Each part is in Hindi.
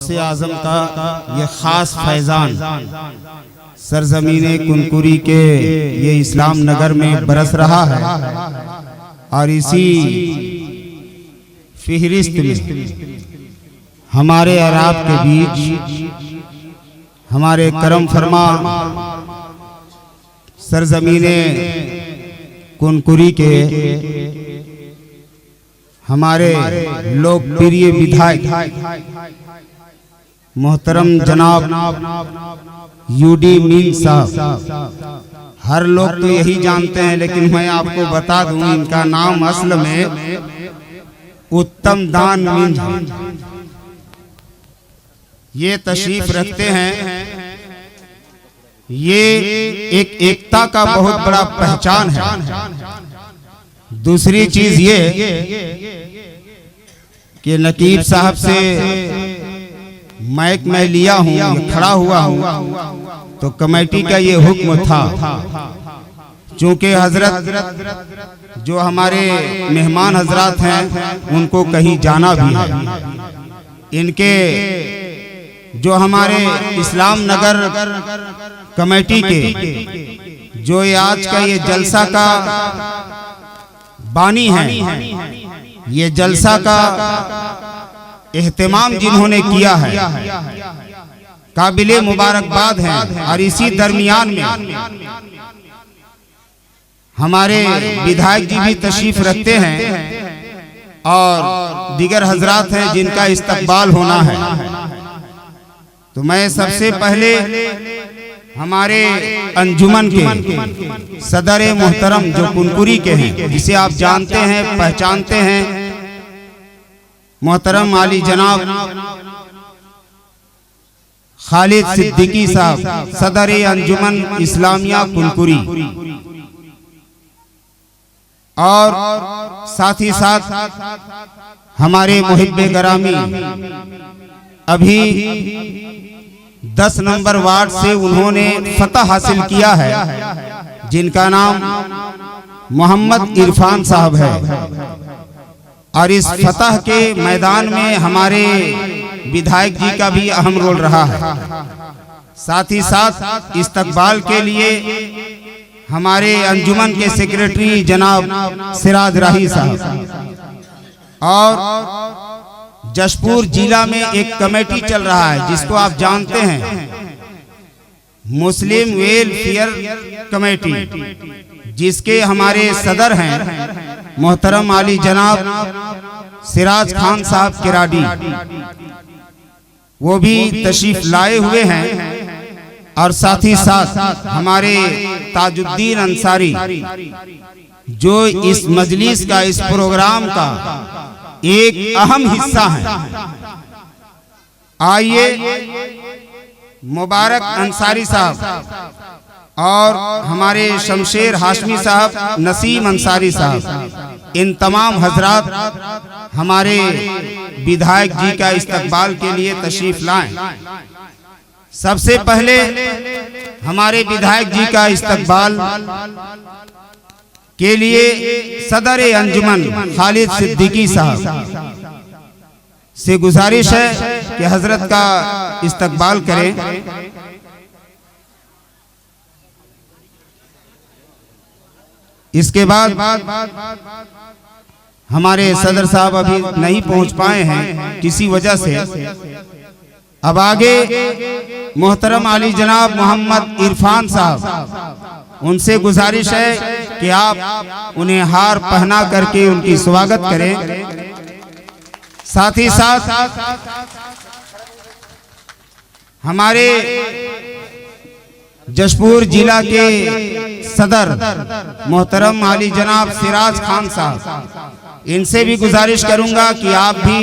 गौसे आजम का ये खास फैजान सरजमीने कुनकुरी के ये इस्लाम नगर में बरस रहा है और इसी फिहरिस्त में हमारे अराब के बीच हमारे करम फरमा सरजमीने कुनकुरी के हमारे लोकप्रिय विधायक मोहतरम जनाब यूडी मीन साहब, हर लोग तो यही जानते हैं लेकिन मैं आपको बता दूं इनका नाम असल में उत्तम दान मीन है। ये तशरीफ रखते हैं, ये एक एकता का बहुत बड़ा पहचान है। दूसरी चीज ये कि नकीब साहब से माइक मैं लिया हूँ, खड़ा हुआ हूँ तो कमेटी का ये हुक्म था, चूंकि हजरत जो हमारे मेहमान हजरात हैं उनको कहीं जाना भी है। इनके जो हमारे इस्लाम नगर कमेटी के जो ये आज का ये जलसा का बानी है, ये जलसा का एहतमाम जिन्होंने किया है काबिले मुबारकबाद है। और इसी दरमियान में हमारे विधायक जी भी तशरीफ रखते हैं और दीगर हजरात हैं जिनका इस्तकबाल होना है। तो मैं सबसे पहले हमारे अंजुमन के सदर मोहतरम जो कुनकुरी के हैं, जिसे आप जानते हैं पहचानते हैं, मोहतरम आली जनाब खालिद सिद्दीकी साहब सदर अंजुमन इस्लामिया कुनकुरी, और साथ ही साथ हमारे मुहिब्बे गरामी अभी 10 नंबर वार्ड से उन्होंने फतह हासिल किया है, जिनका नाम मोहम्मद इरफान साहब है। और इस फतह के मैदान में हमारे विधायक जी का भी अहम रोल रहा है। साथ ही साथ इस्तकबाल के लिए हमारे अंजुमन के सेक्रेटरी जनाब सिराज राही साहब, और जशपुर जिला में एक कमेटी चल रहा है जिसको आप जानते हैं मुस्लिम वेलफेयर कमेटी, जिसके हमारे सदर हैं मोहतरम आली जनाब सिराज खान साहब किराडी, वो भी तशरीफ लाए हुए हैं। और साथ ही साथ हमारे ताजुद्दीन अंसारी जो इस मजलिस का, इस प्रोग्राम का एक अहम हिस्सा है। आइए मुबारक अंसारी साहब और हमारे शमशेर हाशमी साहब, नसीम अंसारी साहब, इन तमाम हजरात हमारे विधायक जी का इस्तकबाल के लिए तशरीफ लाएं। सबसे पहले हमारे विधायक जी का इस्तकबाल के लिए सदर अंजुमन खालिद सिद्दीकी साहब से गुजारिश है कि हजरत का इस्तकबाल करें। इसके बाद हमारे सदर साहब अभी नहीं पहुंच पाए हैं किसी वजह से। अब आगे मोहतरम आली जनाब मोहम्मद इरफान साहब, उनसे गुजारिश है कि आप उन्हें हार पहना करके उनकी स्वागत करें। साथ ही साथ हमारे जशपुर जिला के सदर मोहतरम आली जनाब सिराज खान साहब, इनसे भी गुजारिश करूंगा कि आप भी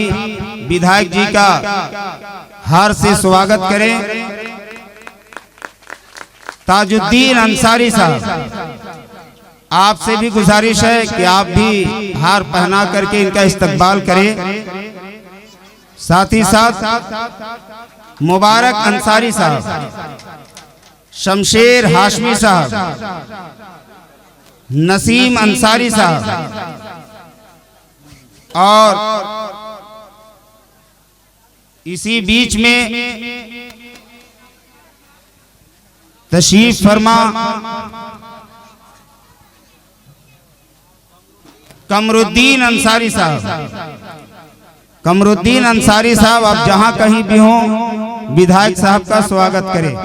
विधायक जी का हार से स्वागत करें। ताजुद्दीन अंसारी साहब, आपसे भी गुजारिश है कि आप भी हार पहना करके इनका इस्तकबाल करें। साथ ही साथ मुबारक अंसारी साहब, शमशेर हाशमी साहब, नसीम अंसारी साहब और इसी बीच में तशरीफ फरमा कमरुद्दीन अंसारी साहब। कमरुद्दीन अंसारी साहब आप जहां कहीं भी हों, विधायक साहब का स्वागत करें।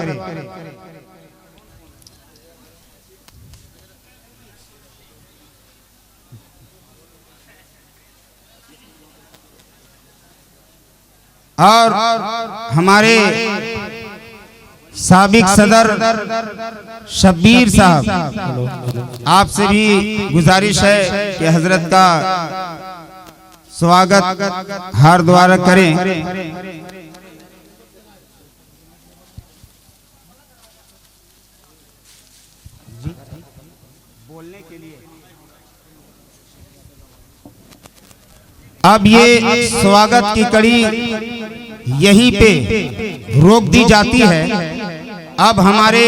और हमारे साबिक सदर शब्बीर साहब, आपसे भी गुजारिश है कि हजरत का स्वागत हार द्वारा करें। बोलने के लिए अब ये स्वागत की कड़ी यहीं पे रोक दी जाती है। अब हमारे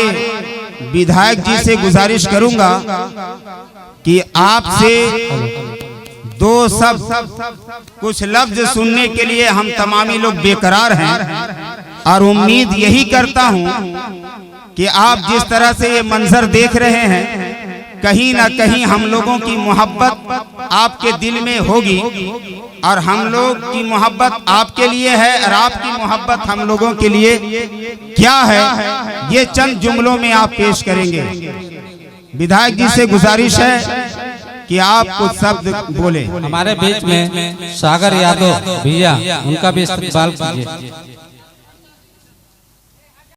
विधायक जी से गुजारिश करूंगा कि आपसे दो सब कुछ लफ्ज सुनने के लिए हम तमामी लोग बेकरार हैं, और उम्मीद यही करता हूं कि आप जिस तरह से ये मंजर देख रहे हैं, कहीं ना कहीं हम लोगों की मोहब्बत आपके दिल में होगी, और हम लोग की मोहब्बत आपके लिए है और आपकी मोहब्बत हम लोगों के लिए क्या है, ये चंद जुमलों में आप पेश करेंगे। विधायक जी से गुजारिश है कि आप कुछ शब्द बोले। हमारे बीच में सागर यादव भैया, उनका भी इस्तकबाल कीजिए।